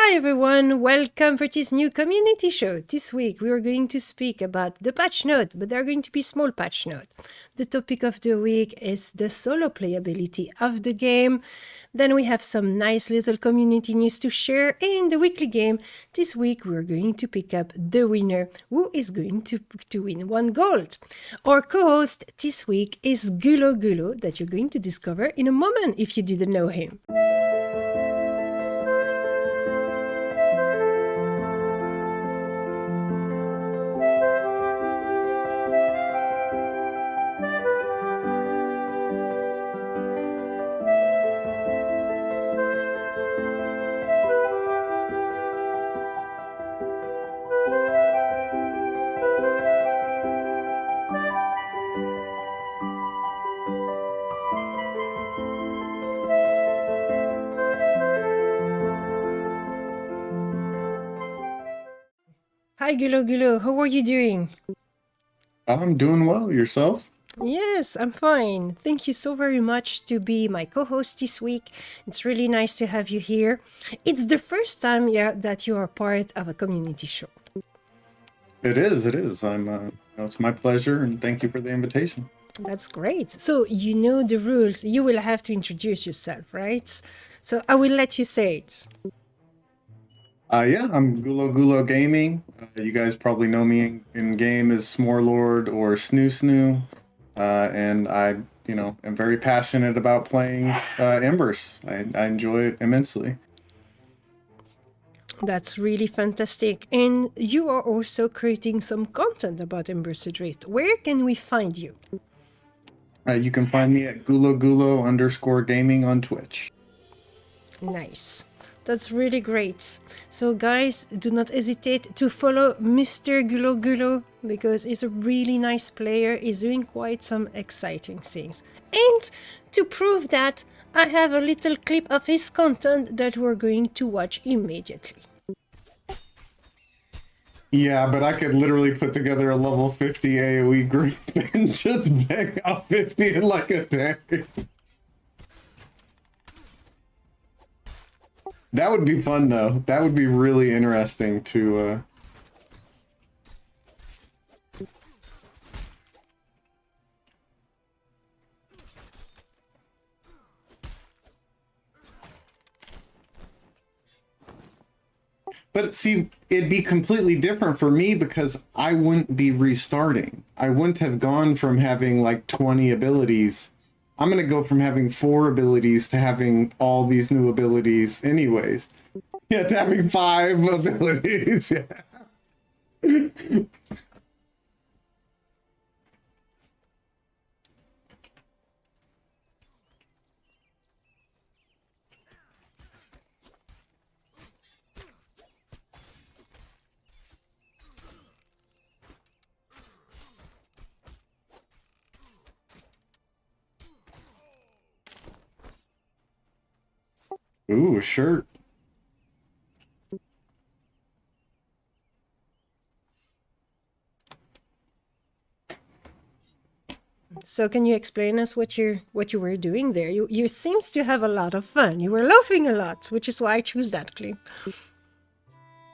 Hi everyone, welcome for this new community show. This week we are going to speak about the patch note, but they're going to be small patch note. The topic of the week is the solo playability of the game. Then we have some nice little community news to share in the weekly game. This week we're going to pick up the winner, who is going to win 1 gold. Our co-host this week is GuloGulo, that you're going to discover in a moment if you didn't know him. Hi GuloGulo, how are you doing? I'm doing well. Yourself? Yes, I'm fine. Thank you so very much to be my co-host this week. It's really nice to have you here. It's the first time that you are part of a community show. It is. It is. It's my pleasure, and thank you for the invitation. That's great. So you know the rules. You will have to introduce yourself, right? So I will let you say it. Yeah, I'm GuloGulo Gaming. You guys probably know me in game as S'morelord or Snoo, and I, am very passionate about playing Embers. I enjoy it immensely. That's really fantastic. And you are also creating some content about Embers Adrift. Where can we find you? You can find me at GuloGulo_gaming on Twitch. Nice. That's really great. So guys, do not hesitate to follow Mr. GuloGulo because he's a really nice player. He's doing quite some exciting things. And to prove that, I have a little clip of his content that we're going to watch immediately. Yeah, but I could literally put together a level 50 AoE group and just bang out 50 in like a day. That would be fun, though. That would be really interesting to... But see, it'd be completely different for me because I wouldn't be restarting. I wouldn't have gone from having like 20 abilities. I'm going to go from having 4 abilities to having all these new abilities anyways. Yeah, to having 5 abilities. Yeah. Ooh, a shirt. So can you explain us what you were doing there? You seems to have a lot of fun. You were laughing a lot, which is why I choose that clip.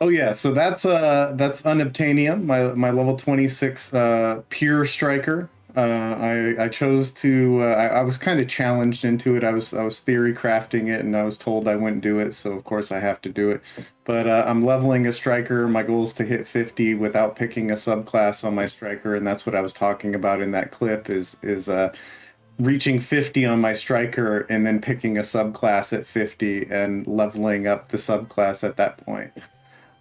Oh yeah, so that's Unobtainium, my level 26 pure striker. I chose to. I was kind of challenged into it. I was theory crafting it, and I was told I wouldn't do it, so of course I have to do it. But I'm leveling a striker. My goal is to hit 50 without picking a subclass on my striker, and that's what I was talking about in that clip. Is reaching 50 on my striker and then picking a subclass at 50 and leveling up the subclass at that point.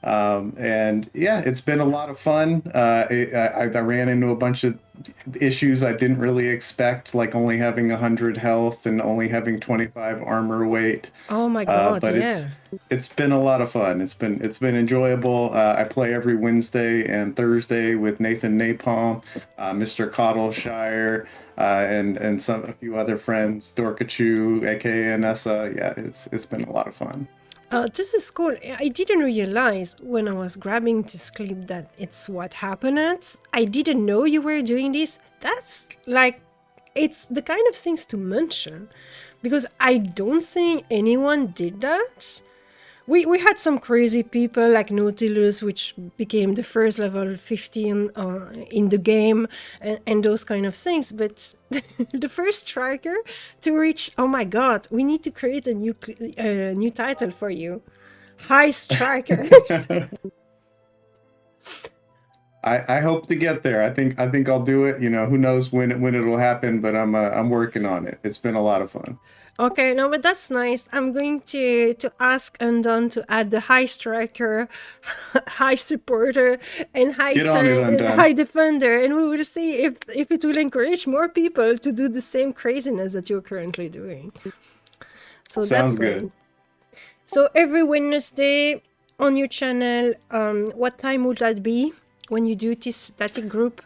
And yeah, it's been a lot of fun. I ran into a bunch of issues I didn't really expect, like only having 100 health and only having 25 armor weight. Oh my god, but yeah. it's been a lot of fun. It's been enjoyable. I play every Wednesday and Thursday with Nathan Napalm, Mr. Cottleshire, and a few other friends, Dorkachu, aka Anessa. Yeah, it's been a lot of fun. This is cool. I didn't realize when I was grabbing this clip that it's what happened. I didn't know you were doing this. That's like, it's the kind of things to mention because I don't think anyone did that. We had some crazy people like Nautilus, which became the first level 15 in the game, and those kind of things. But the first striker to reach, oh my god, we need to create a new title for you, High Strikers. I hope to get there. I think I'll do it. You know, who knows when it'll happen, but I'm working on it. It's been a lot of fun. Okay, no, but that's nice. I'm going to ask Undone to add the high striker, high supporter, and high Get on it, Undone. high defender, and we will see if it will encourage more people to do the same craziness that you're currently doing. So Sounds that's great. good. So every Wednesday on your channel, what time would that be when you do this static group?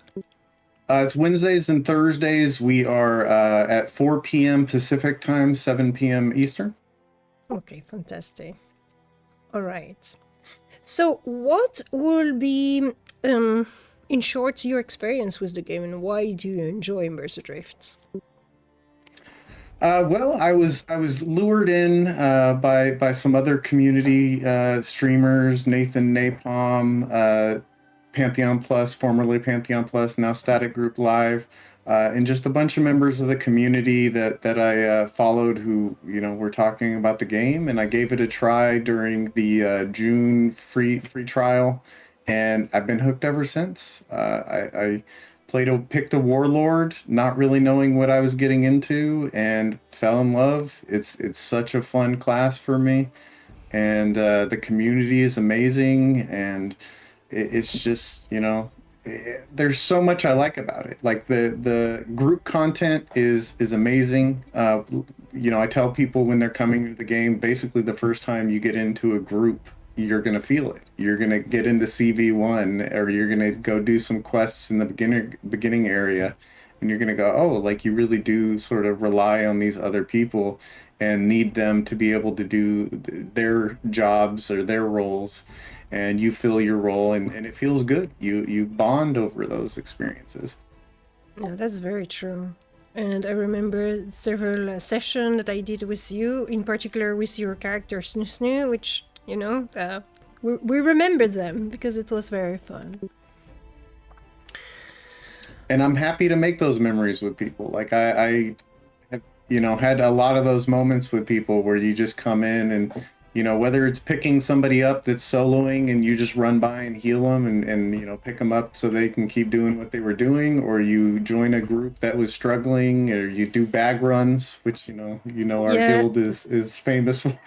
It's Wednesdays and Thursdays. We are at 4 p.m. Pacific time, 7 p.m. Eastern. Okay, fantastic. All right. So what will be, in short, your experience with the game, and why do you enjoy Embers Adrift? Well, I was lured in by some other community streamers, Nathan Napalm, Pantheon Plus, formerly Pantheon Plus, now Static Group Live, and just a bunch of members of the community that I followed who, you know, were talking about the game, and I gave it a try during the June free trial, and I've been hooked ever since. I picked a warlord, not really knowing what I was getting into, and fell in love. It's such a fun class for me, and the community is amazing, and it's just, you know, there's so much I like about it. Like the group content is amazing. You know, I tell people when they're coming to the game, basically the first time you get into a group, you're gonna feel it. You're gonna get into CV1, or you're gonna go do some quests in the beginning area, and you're gonna go, oh, like you really do sort of rely on these other people and need them to be able to do their jobs or their roles, and you fill your role, and it feels good. You bond over those experiences. Yeah, that's very true. And I remember several sessions that I did with you, in particular with your character Snoo, which, you know, we remember them because it was very fun. And I'm happy to make those memories with people. Like I have, you know, had a lot of those moments with people where you just come in and, you know, whether it's picking somebody up that's soloing and you just run by and heal them and you know, pick them up so they can keep doing what they were doing, or you join a group that was struggling, or you do bag runs, which, you know our guild is famous for.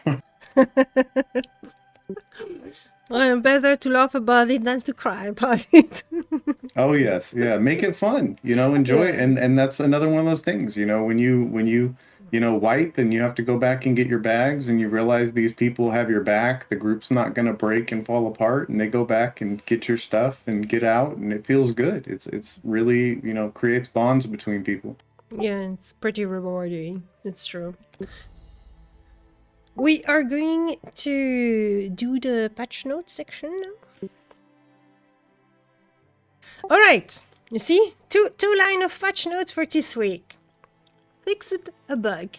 Well, better to laugh about it than to cry about it. Oh yes, yeah, make it fun, you know, enjoy it. And that's another one of those things, you know, when you know, wipe and you have to go back and get your bags and you realize these people have your back, the group's not going to break and fall apart, and they go back and get your stuff and get out, and it feels good. It's really, you know, creates bonds between people. Yeah, it's pretty rewarding. It's true. We are going to do the patch notes section now. All right, you see, two line of patch notes for this week. Fixed a bug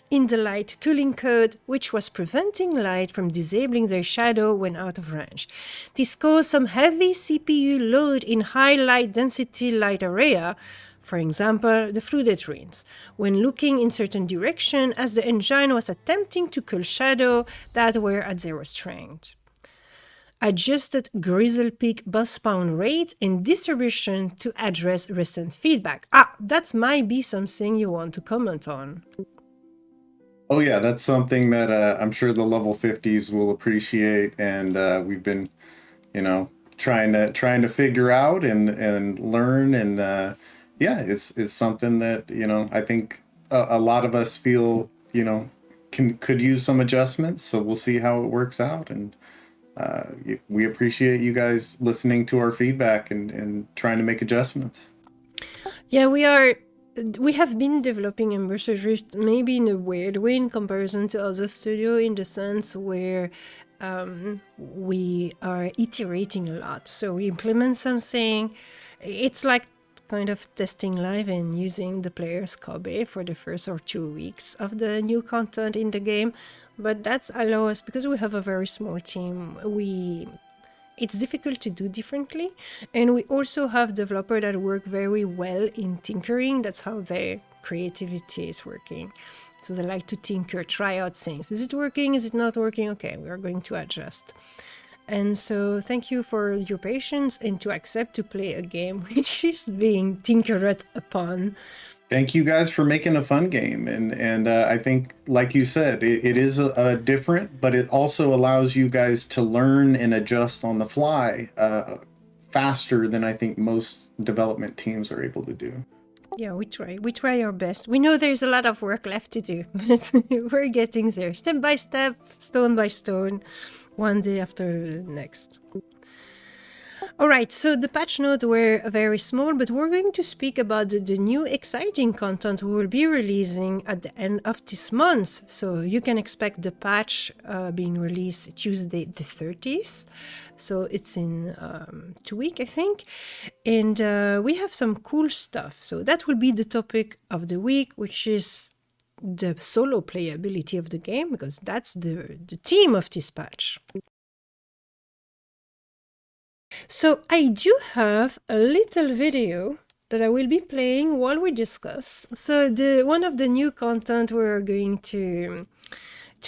in the light cooling code, which was preventing light from disabling their shadow when out of range. This caused some heavy CPU load in high light density light area, for example, the flooded ruins, when looking in certain direction as the engine was attempting to cool shadow that were at 0 strength. Adjusted Grizzle Peak bus spawn rate and distribution to address recent feedback. That might be something you want to comment on. Oh yeah, that's something that I'm sure the level 50s will appreciate, and we've been, you know, trying to figure out and learn, and yeah, it's something that, you know, I think a lot of us feel, you know, could use some adjustments. So we'll see how it works out, and we appreciate you guys listening to our feedback and trying to make adjustments. Yeah, we have been developing Embers Adrift maybe in a weird way in comparison to other studio, in the sense where we are iterating a lot. So we implement something, it's like kind of testing live and using the player's copy for the first or 2 weeks of the new content in the game. but that's allow us, because we have a very small team, it's difficult to do differently. And we also have developers that work very well in tinkering. That's how their creativity is working. So they like to tinker, try out things. Is it working? Is it not working? Okay, we are going to adjust. And so thank you for your patience and to accept to play a game which is being tinkered upon. Thank you guys for making a fun game, and I think, like you said, it is a different, but it also allows you guys to learn and adjust on the fly faster than I think most development teams are able to do. Yeah, we try our best. We know there's a lot of work left to do, but we're getting there, step by step, stone by stone, one day after the next. All right, so the patch notes were very small, but we're going to speak about the new exciting content we will be releasing at the end of this month. So you can expect the patch being released Tuesday the 30th. So it's in 2 weeks, I think. And we have some cool stuff. So that will be the topic of the week, which is the solo playability of the game, because that's the theme of this patch. So I do have a little video that I will be playing while we discuss. So one of the new content we're going to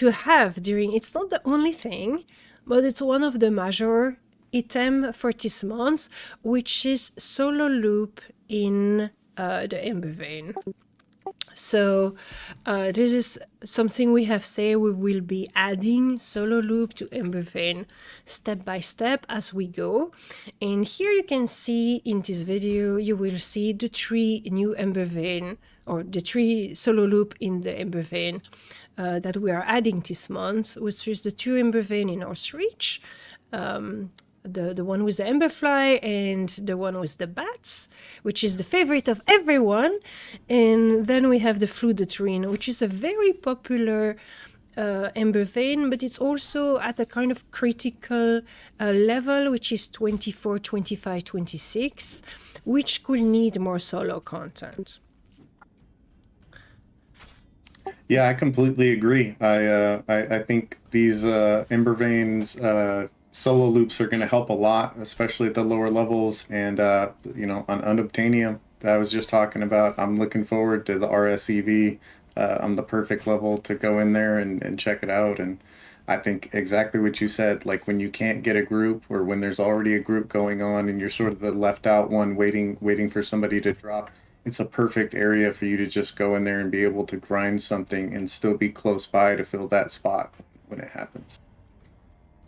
have during, it's not the only thing, but it's one of the major item for this month, which is solo loop in the Ember vein. So this is something we have said we will be adding solo loop to Ember vein step by step as we go. And here you can see in this video, you will see the 3 new Ember vein, or the 3 solo loop in the Ember vein that we are adding this month, which is the 2 Ember vein in Northreach, the one with the emberfly and the one with the bats, which is the favorite of everyone. And then we have the Fluidatrine, which is a very popular Ember vein, but it's also at a kind of critical level, which is 24, 25, 26, which could need more solo content. Yeah, I completely agree. I think these Ember veins solo loops are going to help a lot, especially at the lower levels. And you know, on Unobtainium that I was just talking about, I'm looking forward to the RSEV. I'm the perfect level to go in there and check it out. And I think exactly what you said, like when you can't get a group, or when there's already a group going on and you're sort of the left out one waiting for somebody to drop, it's a perfect area for you to just go in there and be able to grind something and still be close by to fill that spot when it happens.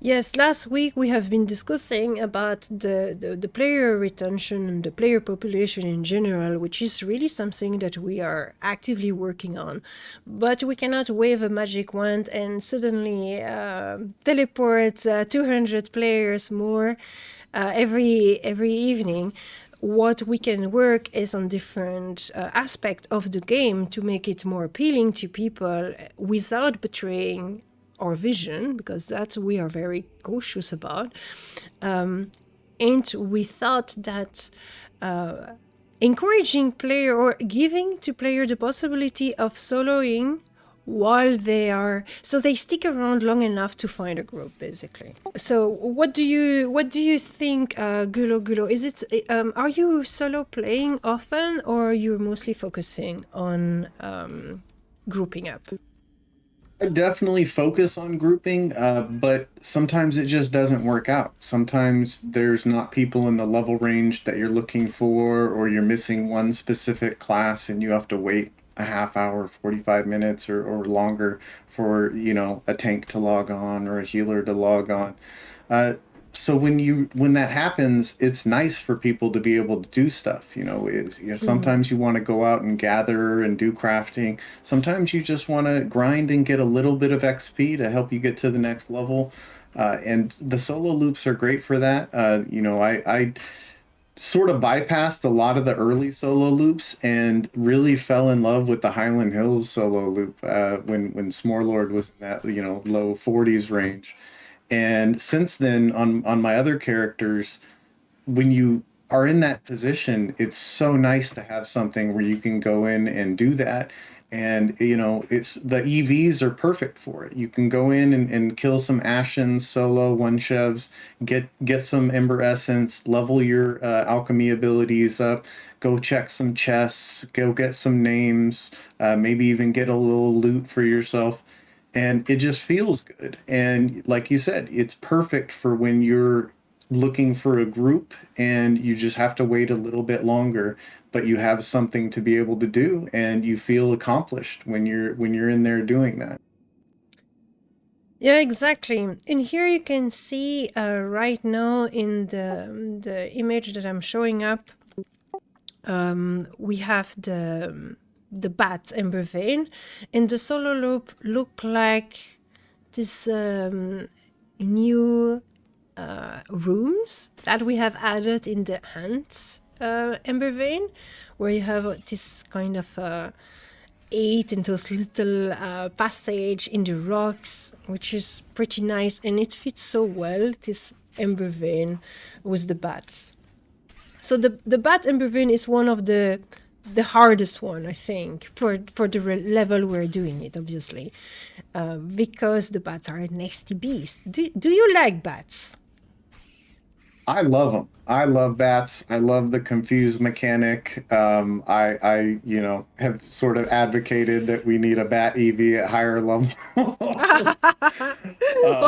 Yes, last week we have been discussing about the player retention and the player population in general, which is really something that we are actively working on. But we cannot wave a magic wand and suddenly teleport 200 players more every evening. What we can work is on different aspects of the game to make it more appealing to people without betraying our vision, because that we are very cautious about. And we thought that encouraging player, or giving to player the possibility of soloing while so they stick around long enough to find a group, basically. So what do you think, GuloGulo? Is it are you solo playing often, or you're mostly focusing on grouping up? I definitely focus on grouping, but sometimes it just doesn't work out. Sometimes there's not people in the level range that you're looking for, or you're missing one specific class and you have to wait a half hour, 45 minutes or longer for, you know, a tank to log on or a healer to log on. So when that happens, it's nice for people to be able to do stuff. Sometimes you want to go out and gather and do crafting. Sometimes you just want to grind and get a little bit of XP to help you get to the next level. And the solo loops are great for that. I sort of bypassed a lot of the early solo loops and really fell in love with the Highland Hills solo loop when Smorlord was in that, low 40s range. And since then, on my other characters, when you are in that position, it's so nice to have something where you can go in and do that. And it's the EVs are perfect for it. You can go in and kill some Ashens solo one chevs, get some Ember Essence, level your alchemy abilities up, go check some chests, go get some names, maybe even get a little loot for yourself. And it just feels good. And like you said, it's perfect for when you're looking for a group and you just have to wait a little bit longer, but you have something to be able to do and you feel accomplished when you're in there doing that. Yeah, exactly. And here you can see right now in the image that I'm showing up, we have the bat Ember Vein, and the solo loop look like this new rooms that we have added in the ants Ember Vein, where you have this kind of eight into this little passage in the rocks, which is pretty nice, and it fits so well, this Ember Vein with the bats. So the bat Ember Vein is one of the hardest one, I think, for the level we're doing it, obviously, because the bats are a nasty beast. Do you like bats? I love them. I love bats. I love the confused mechanic. Have sort of advocated that we need a bat EV at higher level. Oh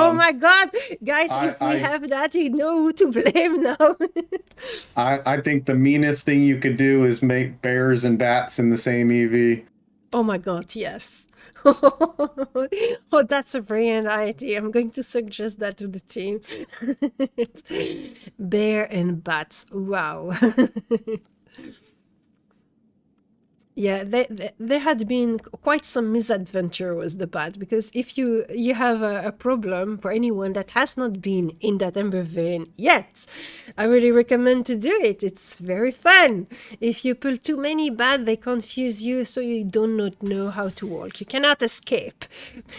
um, my God, guys! I, If we I have that, you know who to blame now. I think the meanest thing you could do is make bears and bats in the same EV. Oh my God, yes. Oh, that's a brilliant idea. I'm going to suggest that to the team. Bear and bats. Wow. Yeah, there had been quite some misadventure with the bat, because if you have a problem for anyone that has not been in that Ember Vein yet, I really recommend to do it. It's very fun. If you pull too many bat, they confuse you, so you do not know how to walk. You cannot escape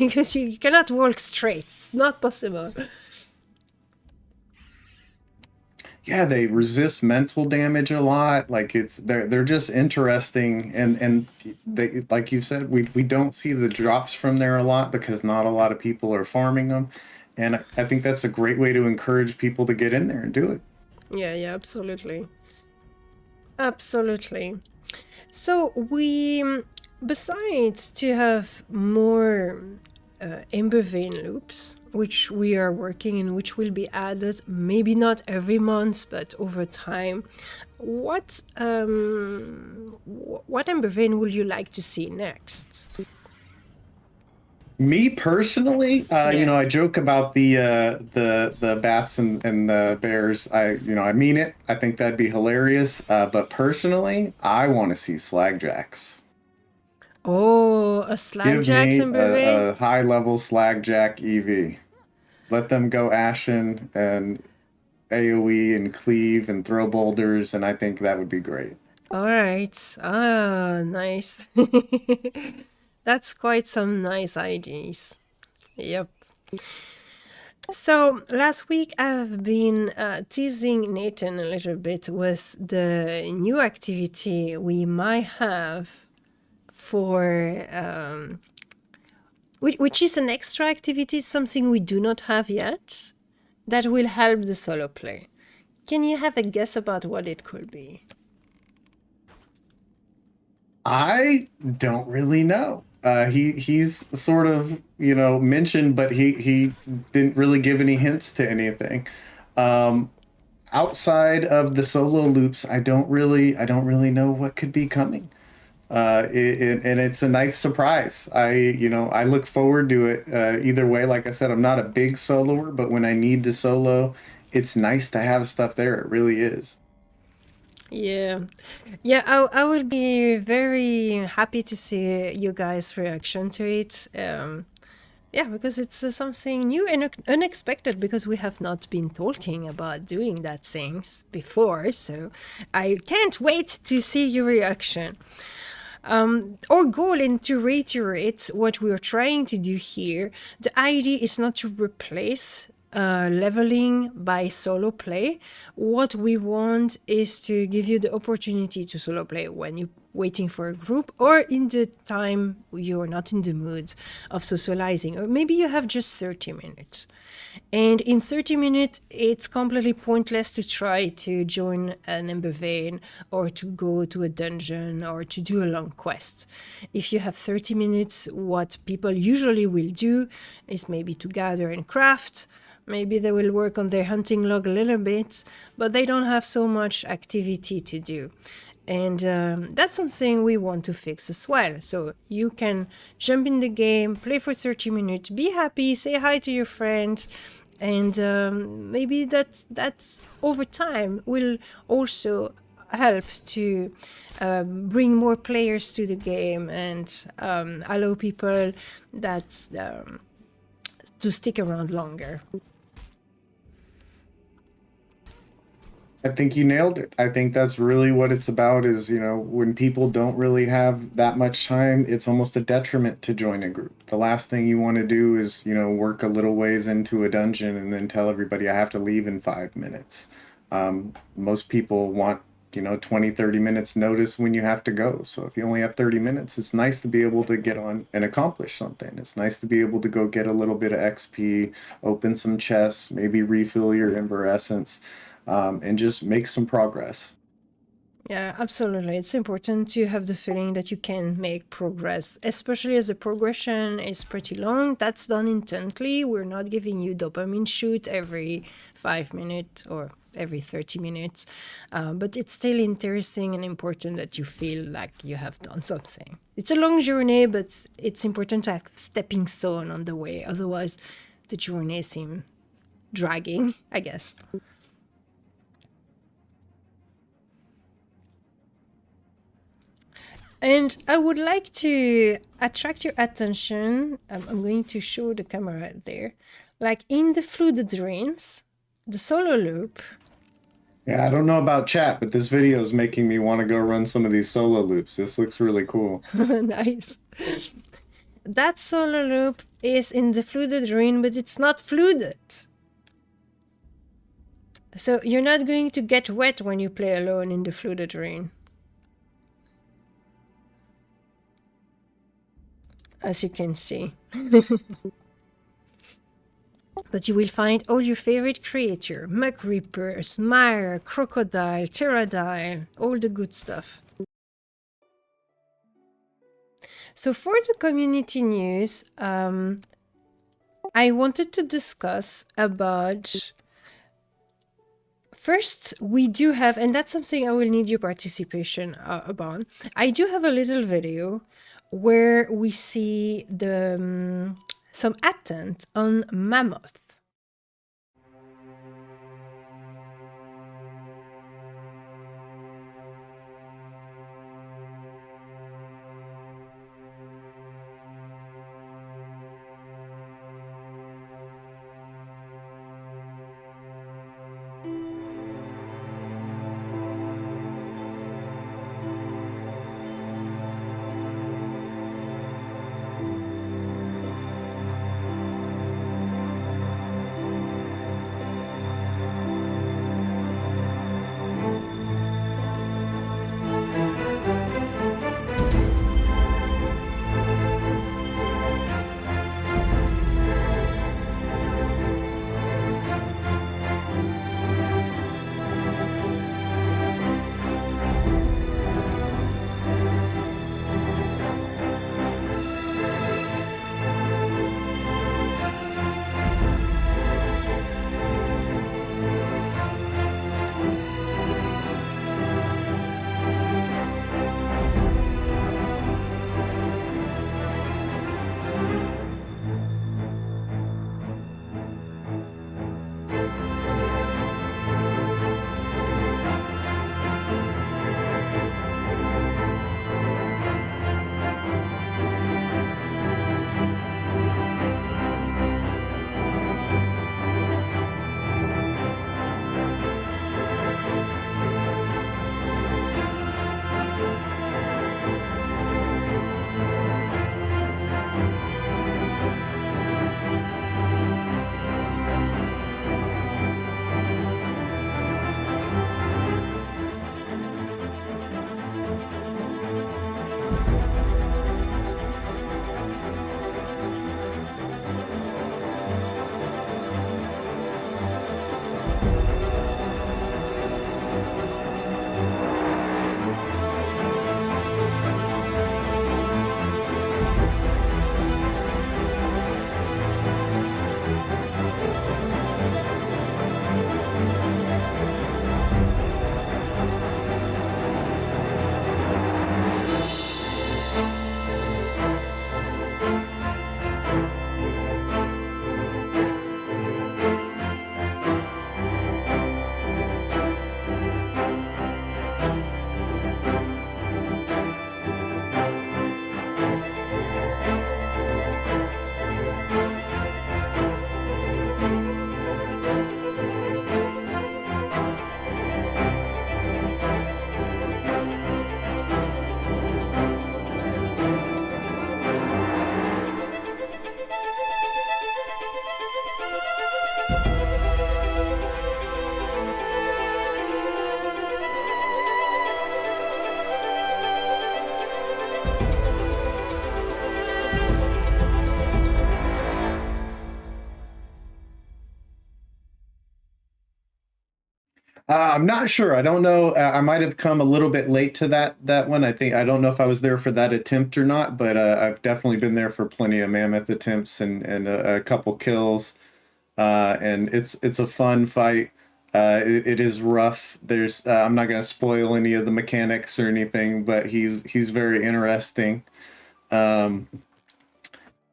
because you cannot walk straight. It's not possible. Yeah, they resist mental damage a lot. Like they're just interesting, and they, like you said, we don't see the drops from there a lot because not a lot of people are farming them, and I think that's a great way to encourage people to get in there and do it. Yeah, absolutely. Absolutely. So we, besides to have more Ember Vein loops, which we are working and which will be added, maybe not every month, but over time, what Ember Vein would you like to see next? Me personally, Yeah. I joke about the bats and the bears. I mean it. I think that'd be hilarious. But personally, I want to see slagjacks. Oh, a Give Slagjack's me Ember Vein? a high level slagjack EV. Let them go Ashen and AoE and cleave and throw boulders, and I think that would be great. All right. Ah, nice. That's quite some nice ideas. Yep. So last week I've been teasing Nathan a little bit with the new activity we might have for which is an extra activity, something we do not have yet, that will help the solo play. Can you have a guess about what it could be? I don't really know. He's sort of mentioned, but he didn't really give any hints to anything. Um, Outside of the solo loops, I don't really know what could be coming. And it's a nice surprise. I look forward to it either way. Like I said, I'm not a big soloer, but when I need to solo, it's nice to have stuff there. It really is. Yeah. Yeah, I will be very happy to see you guys' reaction to it. Yeah, because it's something new and unexpected, because we have not been talking about doing that things before. So I can't wait to see your reaction. Our goal, and to reiterate what we are trying to do here, the idea is not to replace leveling by solo play. What we want is to give you the opportunity to solo play when you're waiting for a group, or in the time you're not in the mood of socializing, or maybe you have just 30 minutes. And in 30 minutes, it's completely pointless to try to join an Ember vein, or to go to a dungeon, or to do a long quest. If you have 30 minutes, what people usually will do is maybe to gather and craft. Maybe they will work on their hunting log a little bit, but they don't have so much activity to do. And that's something we want to fix as well. So you can jump in the game, play for 30 minutes, be happy, say hi to your friends, and maybe that's over time will also help to bring more players to the game, and allow people that's to stick around longer. I think you nailed it. I think that's really what it's about is, when people don't really have that much time, it's almost a detriment to join a group. The last thing you want to do is, work a little ways into a dungeon and then tell everybody I have to leave in 5 minutes. Most people want, 20, 30 minutes notice when you have to go. So if you only have 30 minutes, it's nice to be able to get on and accomplish something. It's nice to be able to go get a little bit of XP, open some chests, maybe refill your Ember essence. And just make some progress. Yeah, absolutely. It's important to have the feeling that you can make progress, especially as the progression is pretty long. That's done intently. We're not giving you dopamine shoot every 5 minutes or every 30 minutes, but it's still interesting and important that you feel like you have done something. It's a long journey, but it's important to have stepping stone on the way. Otherwise, the journey seems dragging, I guess. And I would like to attract your attention. I'm going to show the camera there. Like in the fluid drains, the solo loop. Yeah, I don't know about chat, but this video is making me want to go run some of these solo loops. This looks really cool. Nice. That solo loop is in the fluid drain, but it's not fluided. So you're not going to get wet when you play alone in the fluid drain. As you can see. But you will find all your favorite creature, Mug Reaper, Mire, Crocodile, Pterodile, all the good stuff. So for the community news, I wanted to discuss about... First, we do have, and that's something I will need your participation about. I do have a little video where we see the some attent on mammoth. I'm not sure. I don't know. I might have come a little bit late to that one. I don't know if I was there for that attempt or not, but I've definitely been there for plenty of mammoth attempts and a couple kills. And it's a fun fight. It is rough. There's I'm not gonna spoil any of the mechanics or anything, but he's very interesting. Um,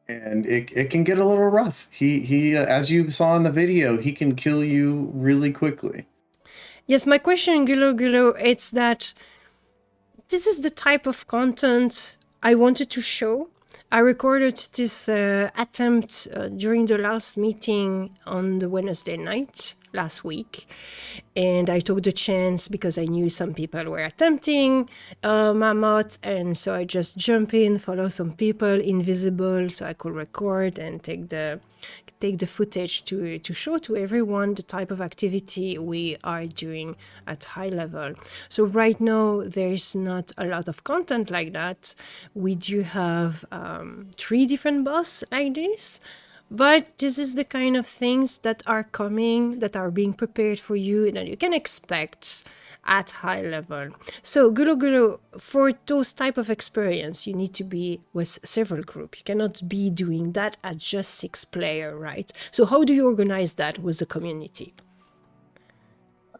and it can get a little rough. He as you saw in the video, he can kill you really quickly. Yes, my question, GuloGulo, it's that this is the type of content I wanted to show. I recorded this attempt during the last meeting on the Wednesday night last week. And I took the chance because I knew some people were attempting Mammoth. And so I just jump in, follow some people invisible so I could record and take the footage to show to everyone the type of activity we are doing at high level. So right now, there's not a lot of content like that. We do have 3 different boss like this, but this is the kind of things that are coming, that are being prepared for you, that you can expect at high level. So GuloGulo, for those type of experience, you need to be with several group. You cannot be doing that at just 6 player, right? So how do you organize that with the community?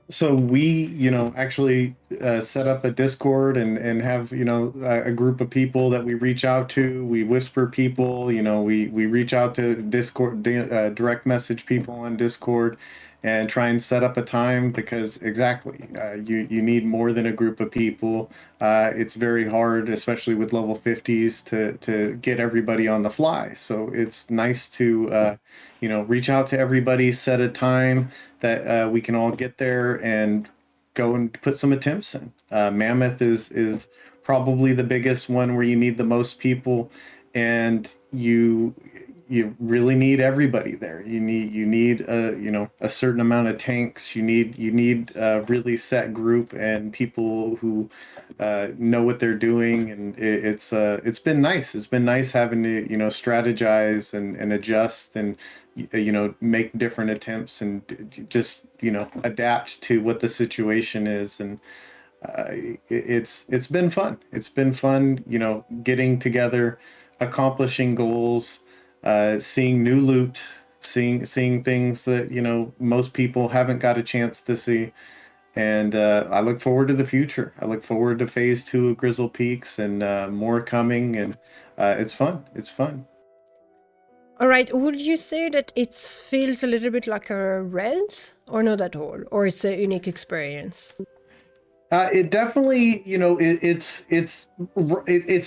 So we, actually set up a Discord and have, a group of people that we reach out to. We whisper people, we reach out to Discord, direct message people on Discord and try and set up a time because exactly, you need more than a group of people. It's very hard, especially with level 50s to get everybody on the fly. So it's nice to, reach out to everybody, set a time that we can all get there and go and put some attempts in. Mammoth is probably the biggest one where you need the most people, and you really need everybody there. You need a certain amount of tanks. You need a really set group and people who know what they're doing, and it's been nice. It's been nice having to strategize and adjust and make different attempts and just adapt to what the situation is. And it's been fun. It's been fun, getting together, accomplishing goals, seeing new loot, seeing things that most people haven't got a chance to see. And I look forward to the future. I look forward to phase 2 of Grizzle Peaks and more coming. And it's fun. It's fun. All right, would you say that it feels a little bit like a raid or not at all? Or it's a unique experience? It definitely, it's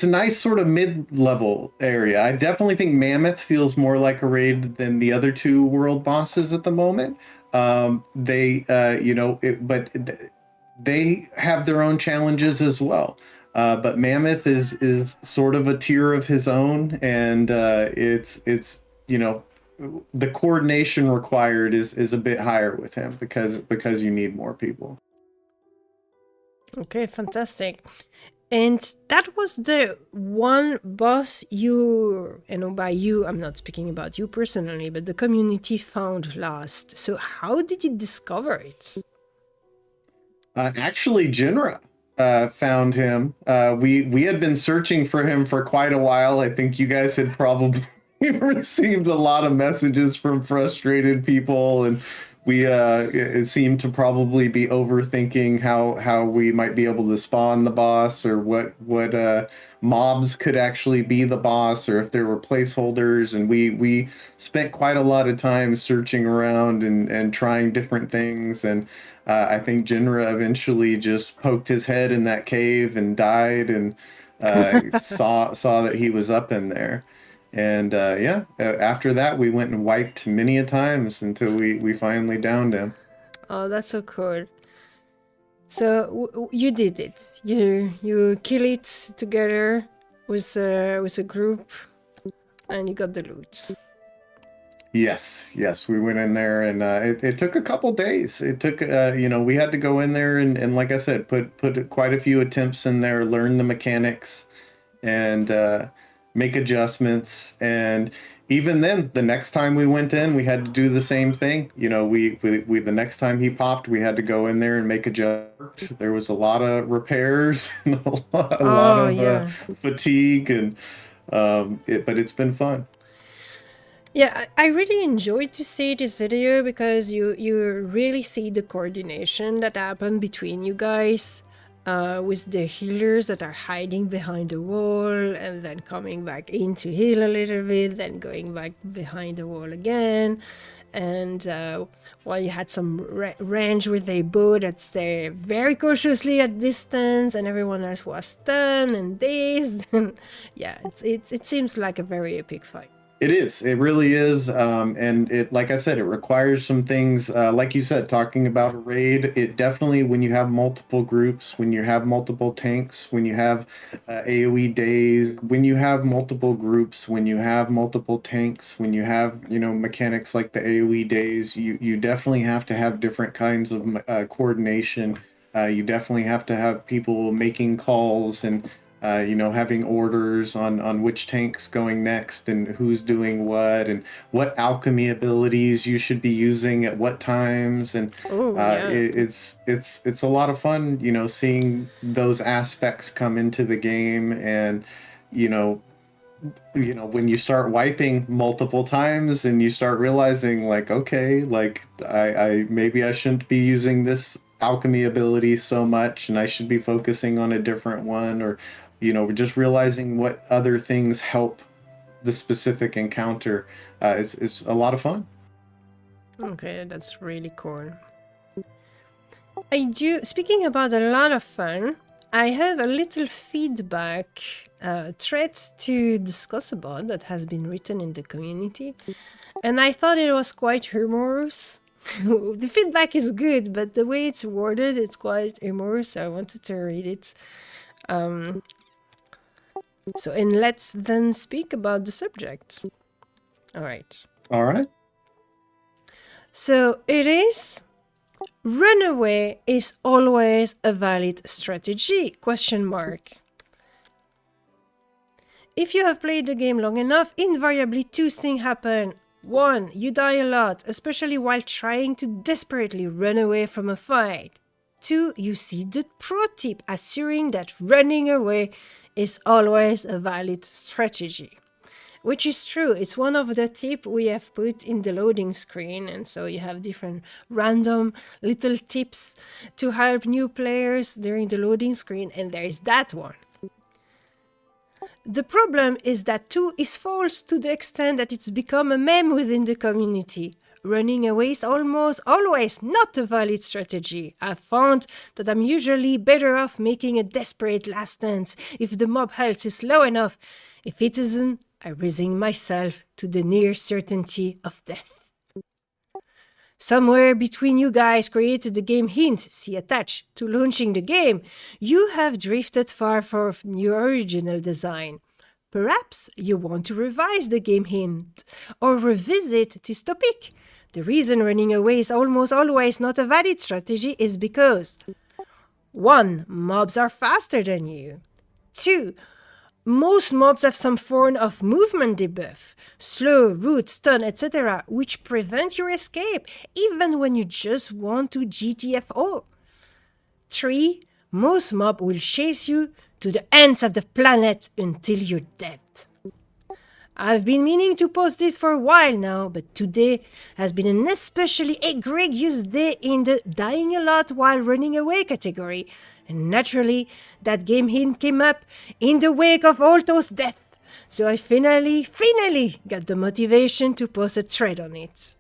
a nice sort of mid-level area. I definitely think Mammoth feels more like a raid than the other 2 world bosses at the moment. They, they have their own challenges as well. But Mammoth is sort of a tier of his own, and it's the coordination required is a bit higher with him because you need more people. Okay, fantastic. And that was the one boss you, by you, I'm not speaking about you personally, but the community found last. So how did you discover it? Actually, Jinra found him. We had been searching for him for quite a while. I think you guys had probably received a lot of messages from frustrated people, and we it seemed to probably be overthinking how we might be able to spawn the boss, or what mobs could actually be the boss, or if there were placeholders. And we spent quite a lot of time searching around and trying different things. And I think Jinra eventually just poked his head in that cave and died, and saw that he was up in there. And after that, we went and wiped many a times until we finally downed him. Oh, that's so cool. So you did it. You kill it together with a group, and you got the loot. Yes, we went in there, and it took a couple days. It took we had to go in there and like I said, put quite a few attempts in there, learn the mechanics, and make adjustments. And even then, the next time we went in, we had to do the same thing. You know, we the next time he popped, we had to go in there and make a jump. There was a lot of repairs and a lot Oh, of yeah. fatigue, and but it's been fun. Yeah, I really enjoyed to see this video because you really see the coordination that happened between you guys, with the healers that are hiding behind the wall and then coming back in to heal a little bit, then going back behind the wall again. And while you had some range with a bow that stayed very cautiously at distance, and everyone else was stunned and dazed. Yeah, it seems like a very epic fight. It is. It really is. And it, like I said, it requires some things. Like you said, talking about a raid, it definitely, when you have multiple groups, when you have multiple tanks, when you have AoE days, when you have multiple groups, when you have multiple tanks, when you have, you know, mechanics like the AoE days, you definitely have to have different kinds of coordination. You definitely have to have people making calls and you know, having orders on which tank's going next and who's doing what and what alchemy abilities you should be using at what times. And Oh, yeah. it's a lot of fun, you know, seeing those aspects come into the game. And you know, when you start wiping multiple times and you start realizing, like, okay, like I maybe I shouldn't be using this alchemy ability so much and I should be focusing on a different one, or you know, just realizing what other things help the specific encounter. It's a lot of fun. Okay, that's really cool. Speaking about a lot of fun, I have a little feedback thread to discuss about that has been written in the community, and I thought it was quite humorous. The feedback is good, but the way it's worded, it's quite humorous, so I wanted to read it. And let's then speak about the subject. All right. All right. So it is, runaway is always a valid strategy? Question mark. If you have played the game long enough, invariably two things happen. One, you die a lot, especially while trying to desperately run away from a fight. Two, you see the pro tip assuring that running away is always a valid strategy. Which is true. It's one of the tips we have put in the loading screen, and so you have different random little tips to help new players during the loading screen, and there's that one. The problem is that 2 is false to the extent that it's become a meme within the community. Running away is almost always not a valid strategy. I've found that I'm usually better off making a desperate last stand if the mob health is low enough. If it isn't, I resign myself to the near certainty of death. Somewhere between you guys created the game hint, see attached, to launching the game, you have drifted far from your original design. Perhaps you want to revise the game hint, or revisit this topic. The reason running away is almost always not a valid strategy is because 1. Mobs are faster than you. 2. Most mobs have some form of movement debuff, slow, root, stun, etc., which prevent your escape, even when you just want to GTFO. 3. Most mobs will chase you to the ends of the planet until you're dead. I've been meaning to post this for a while now, but today has been an especially egregious day in the dying a lot while running away category. And naturally, that game hint came up in the wake of all those deaths. So I finally got the motivation to post a thread on it.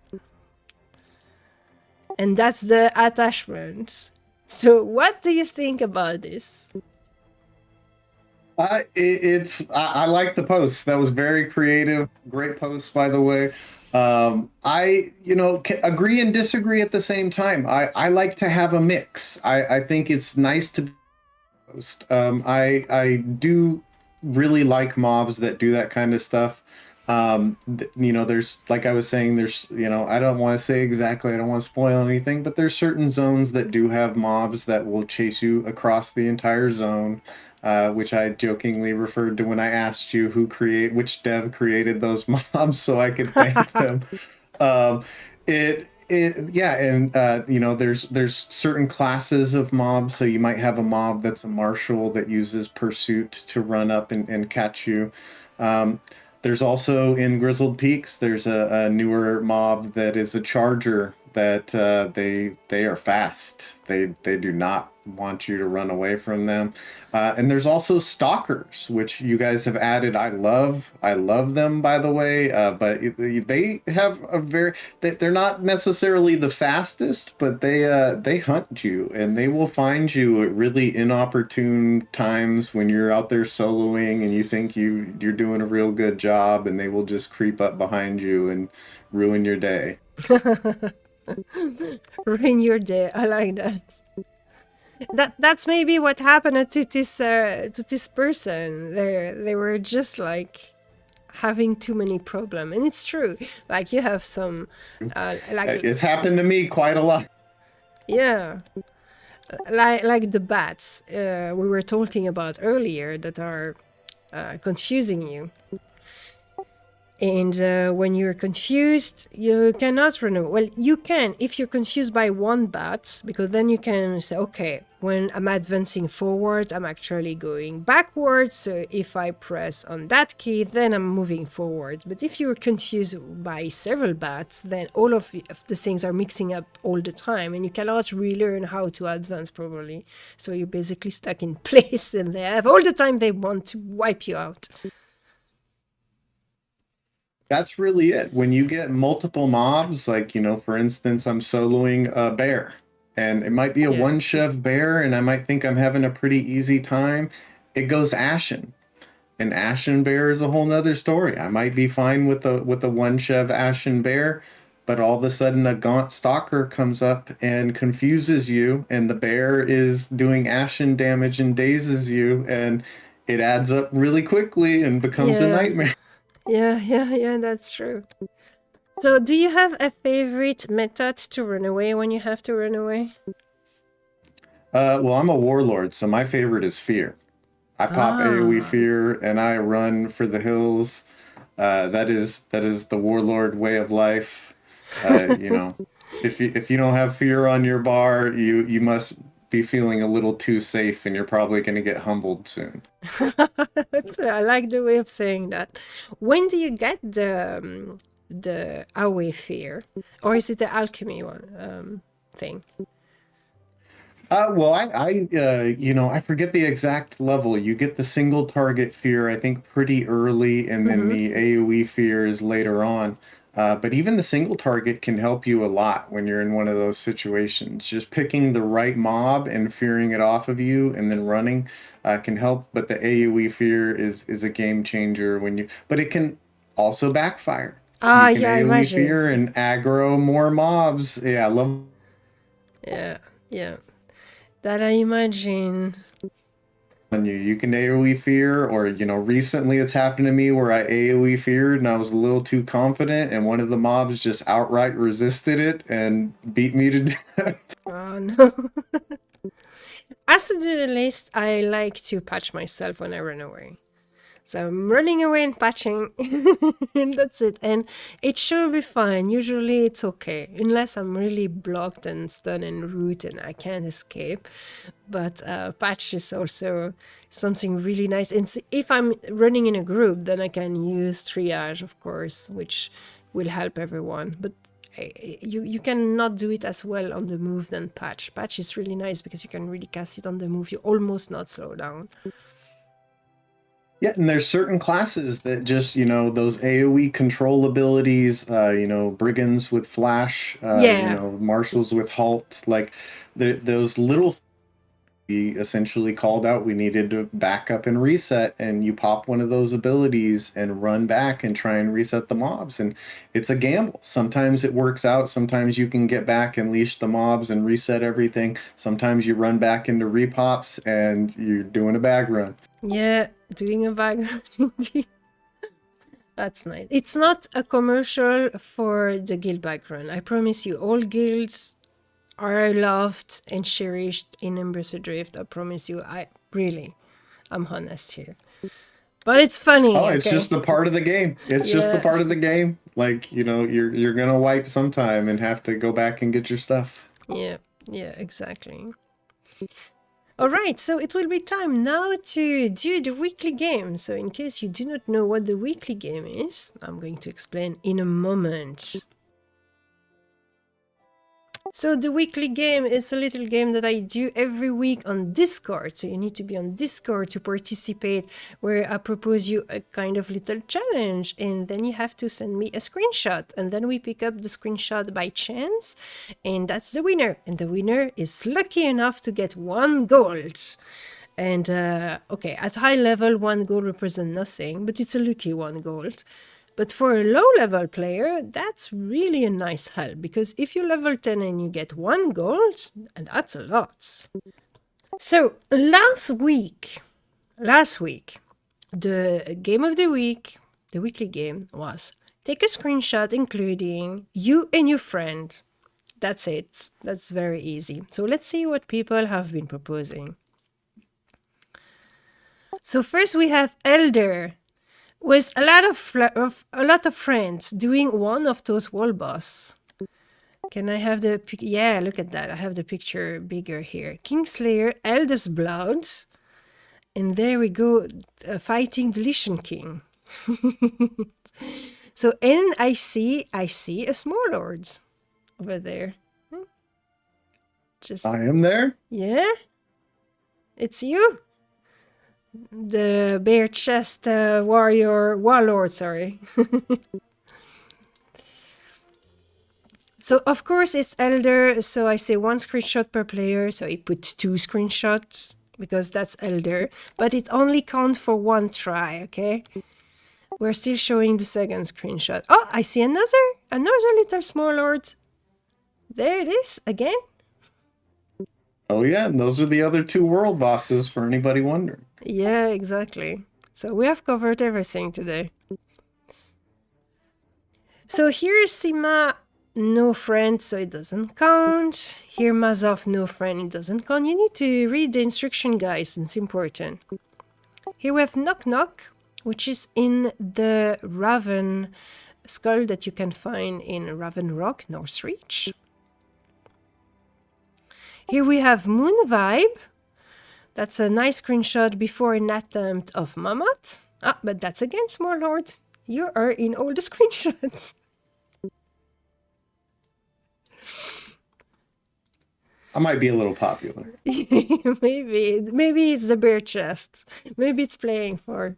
And that's the attachment. So what do you think about this? I like the post. That was very creative. Great post, by the way. I, you know, agree and disagree at the same time. I like to have a mix. I think it's nice to post. I do really like mobs that do that kind of stuff. You know, there's, like I was saying, there's, you know, I don't want to say exactly, I don't want to spoil anything, but there's certain zones that do have mobs that will chase you across the entire zone. which I jokingly referred to when I asked you which dev created those mobs so I could thank them. Um, yeah, and there's certain classes of mobs. So you might have a mob that's a marshal that uses pursuit to run up and catch you. Um, there's also in Grizzled Peaks, there's a newer mob that is a charger that they are fast. They do not want you to run away from them. And there's also stalkers, which you guys have added. I love them, by the way. They have a they're not necessarily the fastest, but they hunt you and they will find you at really inopportune times when you're out there soloing and you think you're doing a real good job, and they will just creep up behind you and ruin your day. Ruin your day. I like that. That's maybe what happened to this person. They were just like having too many problems, and it's true. Like you have some, like It's happened to me quite a lot. yeah, like the bats we were talking about earlier that are confusing you. And when you're confused, you cannot run away. Well, you can if you're confused by one bat, because then you can say, okay, when I'm advancing forward, I'm actually going backwards. So if I press on that key, then I'm moving forward. But if you're confused by several bats, then all of the things are mixing up all the time, and you cannot relearn how to advance properly. So you're basically stuck in place, and they have all the time they want to wipe you out. That's really it. When you get multiple mobs, like, for instance, I'm soloing a bear, and it might be a Yeah. one shove bear, and I might think I'm having a pretty easy time. It goes ashen. An ashen bear is a whole nother story. I might be fine with a one shove ashen bear, but all of a sudden a gaunt stalker comes up and confuses you, and the bear is doing ashen damage and dazes you, and it adds up really quickly and becomes a Yeah. nightmare. Yeah, that's true. So, do you have a favorite method to run away when you have to run away? Well, I'm a warlord, so my favorite is fear. I pop AoE Ah, fear and I run for the hills. That is the warlord way of life. You know, if you don't have fear on your bar, you must be feeling a little too safe, and you're probably going to get humbled soon. I like the way of saying that. When do you get the away fear, or is it the alchemy one thing? Well, I forget the exact level. You get the single target fear, I think, pretty early, and then Mm-hmm. the AoE fear is later on. But even the single target can help you a lot when you're in one of those situations. Just picking the right mob and fearing it off of you, and then running, can help. But the AoE fear is a game changer but it can also backfire. Ah, You can yeah, I AoE imagine. fear and aggro more mobs. Yeah, I love Yeah, yeah, that I imagine. on you. You can AoE fear, or recently it's happened to me where I AoE feared and I was a little too confident, and one of the mobs just outright resisted it and beat me to death. Oh no. As to do the list, I like to patch myself when I run away. So I'm running away and patching, and that's it. And it should be fine. Usually it's okay, unless I'm really blocked and stunned and root and I can't escape. But patch is also something really nice. And if I'm running in a group, then I can use triage, of course, which will help everyone. But you cannot do it as well on the move than patch. Patch is really nice because you can really cast it on the move. You almost not slow down. Yeah, and there's certain classes that just, those AoE control abilities, brigands with flash, Yeah. marshals with halt, like those little we essentially called out we needed to back up and reset, and you pop one of those abilities and run back and try and reset the mobs, and it's a gamble. Sometimes it works out, sometimes you can get back and leash the mobs and reset everything. Sometimes you run back into repops and you're doing a bag run. Yeah, doing a background indeed. That's nice. It's not a commercial for the guild background. I promise you, all guilds are loved and cherished in Embers Adrift. I promise you. I really, I'm honest here. But it's funny. Oh, okay? it's just a part of the game. It's just a Yeah. part of the game. Like, you know, you're gonna wipe sometime and have to go back and get your stuff. Yeah, yeah, exactly. All right, so it will be time now to do the weekly game. So in case you do not know what the weekly game is, I'm going to explain in a moment. So the weekly game is a little game that I do every week on Discord. So you need to be on Discord to participate, where I propose you a kind of little challenge, and then you have to send me a screenshot, and then we pick up the screenshot by chance, and that's the winner. And the winner is lucky enough to get 1 gold. And okay, at high level, 1 gold represents nothing, but it's a lucky 1 gold. But for a low-level player, that's really a nice help, because if you level 10 and you get 1 gold, and that's a lot. So last week, the game of the week, the weekly game, was take a screenshot including you and your friend. That's it. That's very easy. So let's see what people have been proposing. So first we have Elder, with a lot of friends doing one of those wall boss. Can I have the yeah, look at that. I have the picture bigger here. Kingslayer, Eldest Blood, and there we go, fighting the Lichen King. So, and I see a small lord over there. Just I am there. yeah, it's you. The bare chest warlord, sorry. So of course it's Elder, so I say 1 screenshot per player, so I put 2 screenshots because that's Elder, but it only counts for 1 try, okay? We're still showing the second screenshot. Oh, I see another little small lord. There it is again. Oh yeah, and those are the other 2 world bosses for anybody wondering. Yeah, exactly. So we have covered everything today. So here's Sima, no friend, so it doesn't count. Here Mazov, no friend, it doesn't count. You need to read the instruction, guys, it's important. Here we have Knock Knock, which is in the Raven skull that you can find in Raven Rock, Northreach. Here we have Moon Vibe. That's a nice screenshot before an attempt of Mammoth. Ah, but that's again Small Lord. You are in all the screenshots. I might be a little popular. Maybe it's the bare chest. Maybe it's playing for.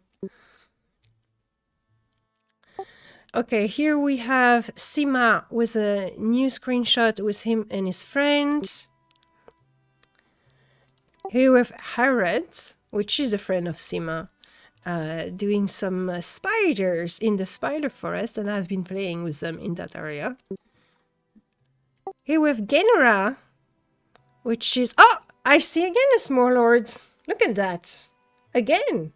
Okay, here we have Sima with a new screenshot with him and his friend. Here we have Harrods, which is a friend of Sima, doing some spiders in the spider forest, and I've been playing with them in that area. Here we have Genera, which is... Oh! I see again a small lord. Look at that. Again.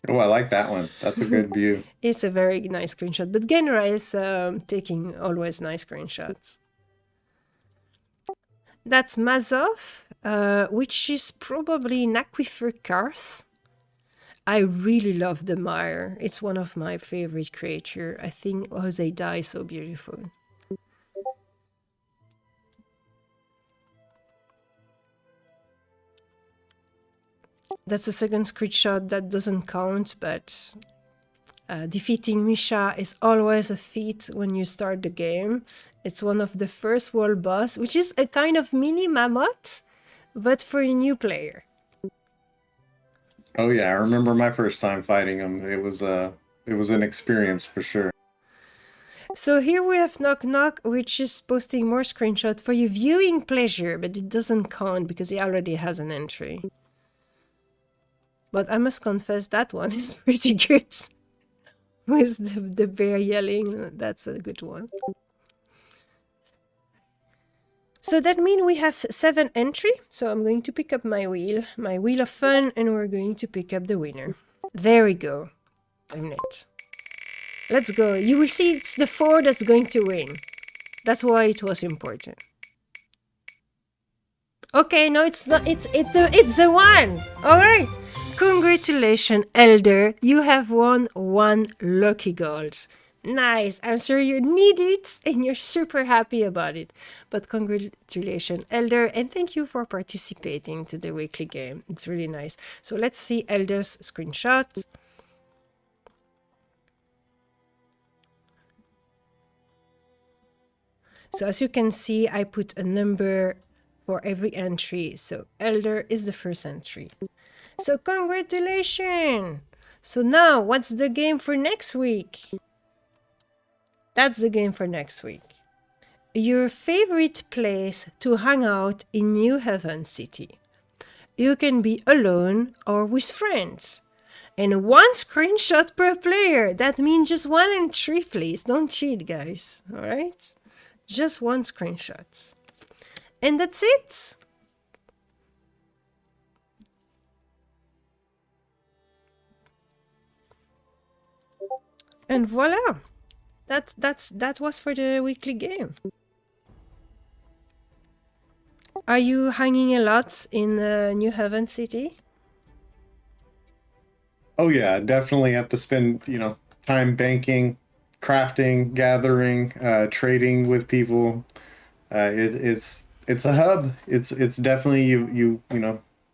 Oh, I like that one. That's a good view. It's a very nice screenshot, but Genera is taking always nice screenshots. That's Mazov, which is probably an aquifer Karth. I really love the mire. It's one of my favorite creatures. I think how they die so beautiful. That's the second screenshot that doesn't count, but defeating Misha is always a feat when you start the game. It's one of the first world boss, which is a kind of mini mammoth, but for a new player. Oh yeah, I remember my first time fighting him. It was an experience for sure. So here we have Knock Knock, which is posting more screenshots for your viewing pleasure, but it doesn't count because he already has an entry. But I must confess that one is pretty good. With the bear yelling, that's a good one. So that means we have 7 entry. So I'm going to pick up my wheel of fun, and we're going to pick up the winner. There we go. Damn it. Let's go. You will see it's the 4 that's going to win. That's why it was important. Okay, no, it's not. It's the one. All right. Congratulations, Elder. You have won 1 lucky gold. Nice. I'm sure you need it and you're super happy about it. But congratulations, Elder, and thank you for participating to the weekly game. It's really nice. So let's see Elder's screenshot. So as you can see, I put a number for every entry. So Elder is the first entry. So congratulations! So now, what's the game for next week? That's the game for next week. Your favorite place to hang out in New Haven City. You can be alone or with friends. And 1 screenshot per player. That means just 1 entry, please. Don't cheat, guys. All right? Just 1 screenshot. And that's it. And voila. That was for the weekly game. Are you hanging a lot in New Haven City? Oh yeah, definitely have to spend, time banking, crafting, gathering, trading with people. It's a hub. It's definitely you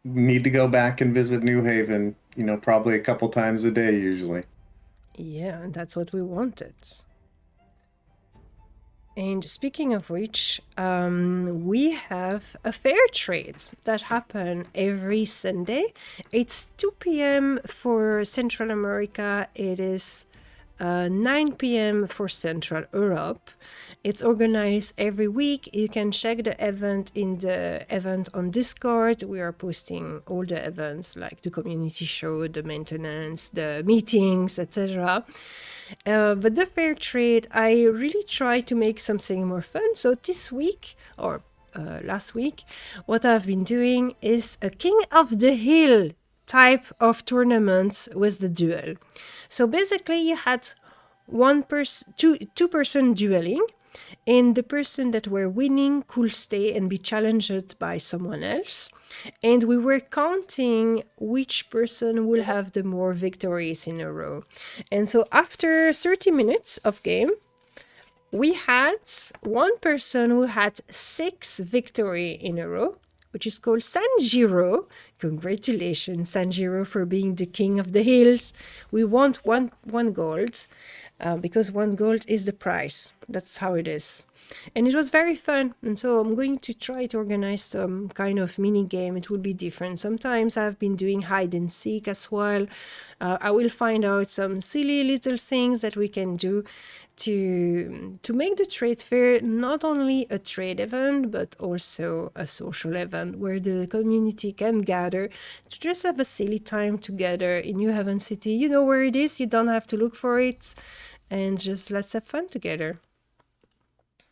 need to go back and visit New Haven, probably a couple times a day usually. Yeah, that's what we wanted. And speaking of which, we have a fair trade that happen every Sunday. It's 2 p.m. for Central America. It is 9 p.m. for Central Europe. It's organized every week. You can check the event in the event on Discord. We are posting all the events like the community show, the maintenance, the meetings, etc. But the fair trade, I really try to make something more fun. So this week, or last week, what I've been doing is a King of the Hill type of tournament with the duel. So basically you had two person dueling, and the person that were winning could stay and be challenged by someone else. And we were counting which person will have the more victories in a row. And so after 30 minutes of game, we had 1 person who had 6 victory in a row, which is called Sanjiro. Congratulations, Sanjiro, for being the king of the hills. We want one gold, because 1 gold is the price. That's how it is. And it was very fun. And so I'm going to try to organize some kind of mini game. It will be different. Sometimes I've been doing hide and seek as well. I will find out some silly little things that we can do to make the trade fair not only a trade event, but also a social event where the community can gather to just have a silly time together in New Haven City. You know where it is. You don't have to look for it. And just let's have fun together.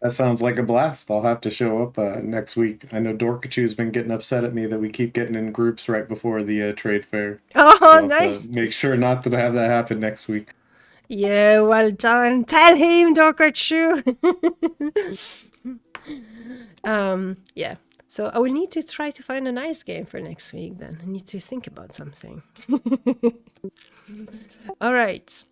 That sounds like a blast. I'll have to show up next week. I know Dorkachu's been getting upset at me that we keep getting in groups right before the trade fair. Oh, So I'll have nice. to make sure not to have that happen next week. Yeah, well done. Tell him, Dorkachu. Yeah. So I will need to try to find a nice game for next week then. I need to think about something. All right.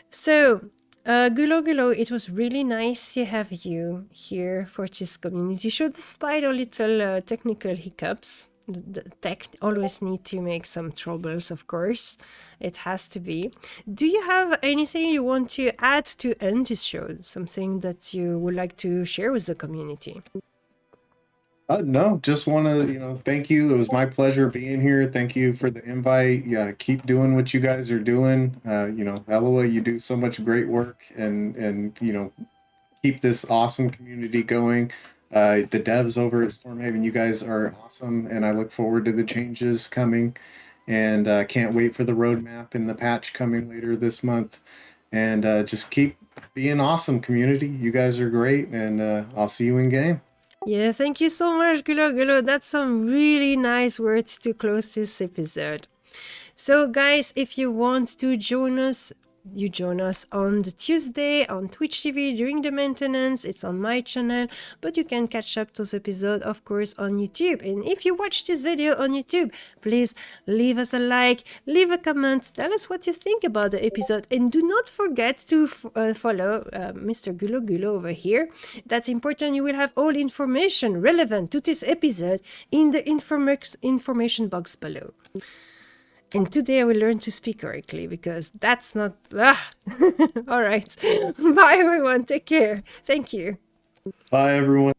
So, GuloGulo, it was really nice to have you here for this community show, despite a little technical hiccups. The tech always need to make some troubles, of course. It has to be. Do you have anything you want to add to end this show? Something that you would like to share with the community? No, just want to, thank you. It was my pleasure being here. Thank you for the invite. Yeah, keep doing what you guys are doing. Elloa, you do so much great work, and keep this awesome community going. The devs over at Stormhaven, you guys are awesome, and I look forward to the changes coming, and can't wait for the roadmap and the patch coming later this month. And just keep being awesome, community. You guys are great, and I'll see you in game. Yeah, thank you so much, GuloGulo. That's some really nice words to close this episode. So, guys, if you want to join us you join us on the Tuesday on Twitch TV during the maintenance. It's on my channel, but you can catch up those episodes, of course, on YouTube. And if you watch this video on YouTube, please leave us a like, leave a comment, tell us what you think about the episode, and do not forget to follow Mr. GuloGulo over here. That's important. You will have all information relevant to this episode in the information box below. And today I will learn to speak correctly because that's not... All right. Bye, everyone. Take care. Thank you. Bye, everyone.